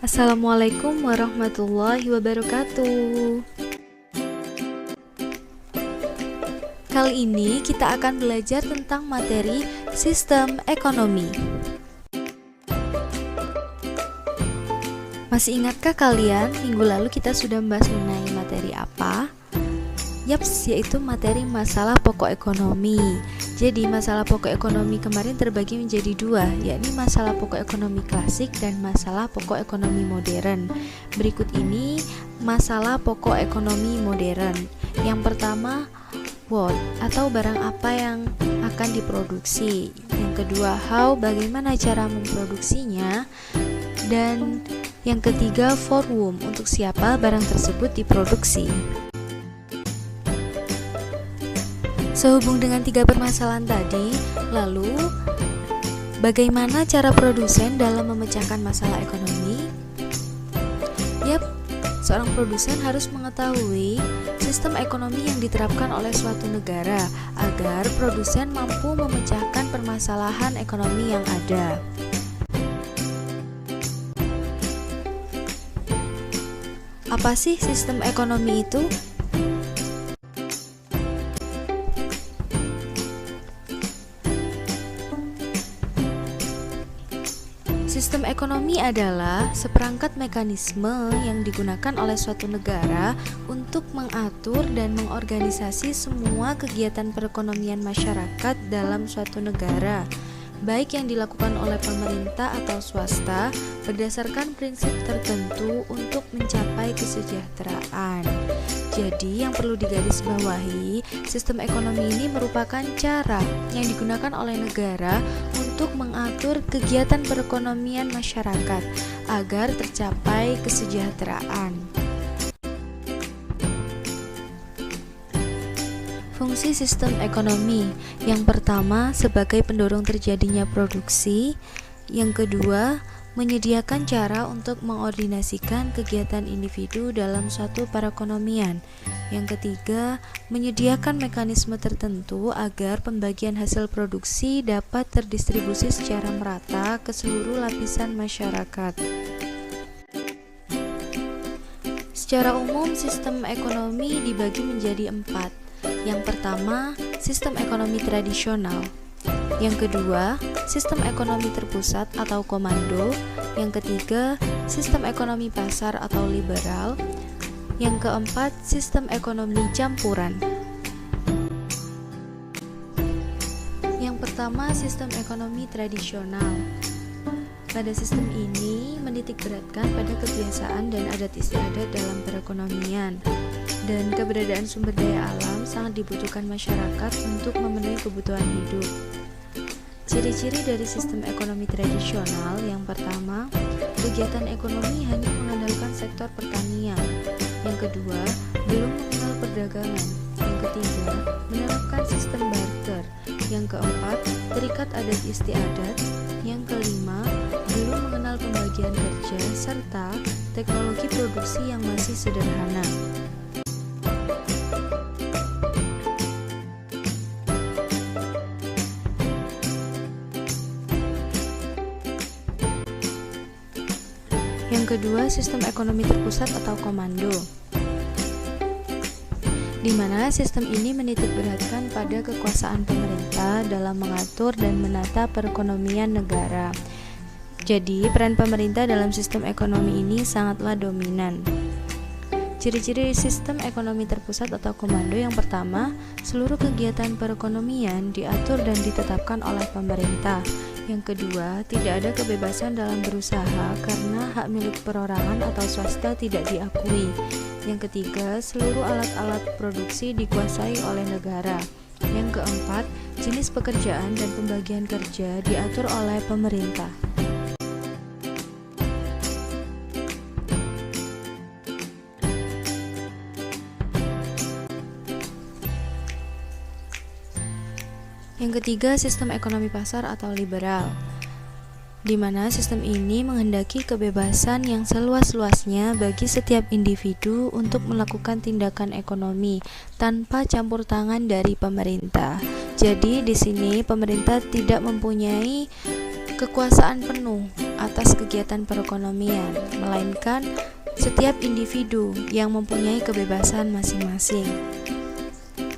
Assalamualaikum warahmatullahi wabarakatuh. Kali ini kita akan belajar tentang materi sistem ekonomi. Masih ingatkah kalian minggu lalu kita sudah membahas mengenai materi apa? Yaps, yaitu materi masalah pokok ekonomi. Jadi masalah pokok ekonomi kemarin terbagi menjadi dua, yakni masalah pokok ekonomi klasik dan masalah pokok ekonomi modern. Berikut ini masalah pokok ekonomi modern. Yang pertama, what atau barang apa yang akan diproduksi. Yang kedua, how, bagaimana cara memproduksinya. Dan yang ketiga, for whom, untuk siapa barang tersebut diproduksi. Sehubung dengan tiga permasalahan tadi, lalu bagaimana cara produsen dalam memecahkan masalah ekonomi? Yap, seorang produsen harus mengetahui sistem ekonomi yang diterapkan oleh suatu negara agar produsen mampu memecahkan permasalahan ekonomi yang ada. Apa sih sistem ekonomi itu? Sistem ekonomi adalah seperangkat mekanisme yang digunakan oleh suatu negara untuk mengatur dan mengorganisasi semua kegiatan perekonomian masyarakat dalam suatu negara, baik yang dilakukan oleh pemerintah atau swasta berdasarkan prinsip tertentu untuk mencapai kesejahteraan. Jadi yang perlu digarisbawahi, sistem ekonomi ini merupakan cara yang digunakan oleh negara untuk mengatur kegiatan perekonomian masyarakat agar tercapai kesejahteraan. Fungsi sistem ekonomi yang pertama sebagai pendorong terjadinya produksi, yang kedua menyediakan cara untuk mengordinasikan kegiatan individu dalam suatu perekonomian, yang ketiga menyediakan mekanisme tertentu agar pembagian hasil produksi dapat terdistribusi secara merata ke seluruh lapisan masyarakat. Secara umum sistem ekonomi dibagi menjadi 4. Yang pertama, sistem ekonomi tradisional. Yang kedua, sistem ekonomi terpusat atau komando. Yang ketiga, sistem ekonomi pasar atau liberal. Yang keempat, sistem ekonomi campuran. Yang pertama, sistem ekonomi tradisional. Pada sistem ini menitik beratkan pada kebiasaan dan adat istiadat dalam perekonomian, dan keberadaan sumber daya alam sangat dibutuhkan masyarakat untuk memenuhi kebutuhan hidup. Ciri-ciri dari sistem ekonomi tradisional: yang pertama, kegiatan ekonomi hanya mengandalkan sektor pertanian. Yang kedua, belum mengenal perdagangan. Yang ketiga, menerapkan sistem barter. Yang keempat, terikat adat istiadat. Yang kelima, belum mengenal pembagian kerja serta teknologi produksi yang masih sederhana. Yang kedua, sistem ekonomi terpusat atau komando, di mana sistem ini menitik beratkan pada kekuasaan pemerintah dalam mengatur dan menata perekonomian negara. Jadi, peran pemerintah dalam sistem ekonomi ini sangatlah dominan. Ciri-ciri sistem ekonomi terpusat atau komando: yang pertama, seluruh kegiatan perekonomian diatur dan ditetapkan oleh pemerintah. Yang kedua, tidak ada kebebasan dalam berusaha karena hak milik perorangan atau swasta tidak diakui. Yang ketiga, seluruh alat-alat produksi dikuasai oleh negara. Yang keempat, jenis pekerjaan dan pembagian kerja diatur oleh pemerintah. Yang ketiga, sistem ekonomi pasar atau liberal, di mana sistem ini menghendaki kebebasan yang seluas-luasnya bagi setiap individu untuk melakukan tindakan ekonomi tanpa campur tangan dari pemerintah. Jadi di sini pemerintah tidak mempunyai kekuasaan penuh atas kegiatan perekonomian, melainkan setiap individu yang mempunyai kebebasan masing-masing.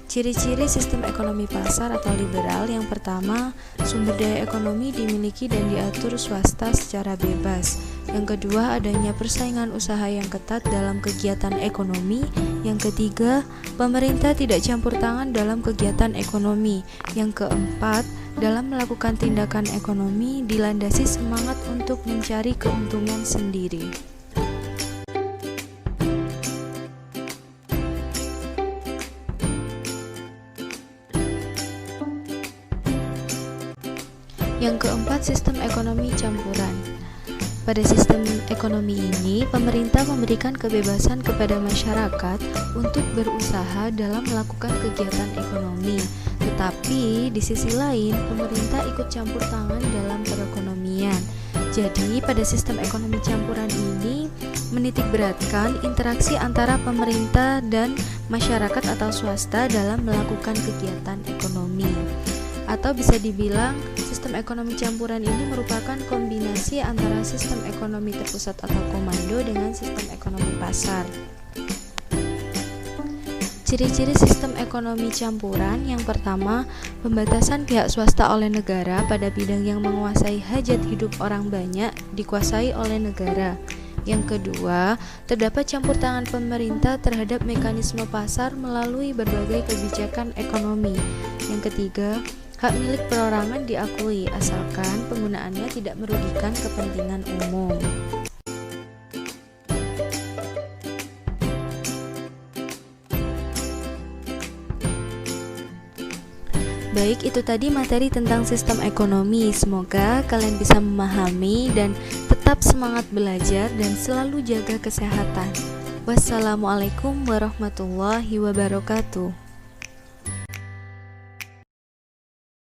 Ciri-ciri sistem ekonomi pasar atau liberal: yang pertama, sumber daya ekonomi dimiliki dan diatur swasta secara bebas. Yang kedua, adanya persaingan usaha yang ketat dalam kegiatan ekonomi. Yang ketiga, pemerintah tidak campur tangan dalam kegiatan ekonomi. Yang keempat, dalam melakukan tindakan ekonomi dilandasi semangat untuk mencari keuntungan sendiri. Yang keempat, sistem ekonomi campuran. Pada sistem ekonomi ini, pemerintah memberikan kebebasan kepada masyarakat untuk berusaha dalam melakukan kegiatan ekonomi. Tetapi di sisi lain, pemerintah ikut campur tangan dalam perekonomian. Jadi, pada sistem ekonomi campuran ini menitikberatkan interaksi antara pemerintah dan masyarakat atau swasta dalam melakukan kegiatan ekonomi. Atau bisa dibilang, sistem ekonomi campuran ini merupakan kombinasi antara sistem ekonomi terpusat atau komando dengan sistem ekonomi pasar. Ciri-ciri sistem ekonomi campuran: yang pertama, pembatasan pihak swasta oleh negara pada bidang yang menguasai hajat hidup orang banyak dikuasai oleh negara. Yang kedua, terdapat campur tangan pemerintah terhadap mekanisme pasar melalui berbagai kebijakan ekonomi. Yang ketiga, hak milik perorangan diakui asalkan penggunaannya tidak merugikan kepentingan umum. Baik, itu tadi materi tentang sistem ekonomi. Semoga kalian bisa memahami dan tetap semangat belajar dan selalu jaga kesehatan. Wassalamualaikum warahmatullahi wabarakatuh.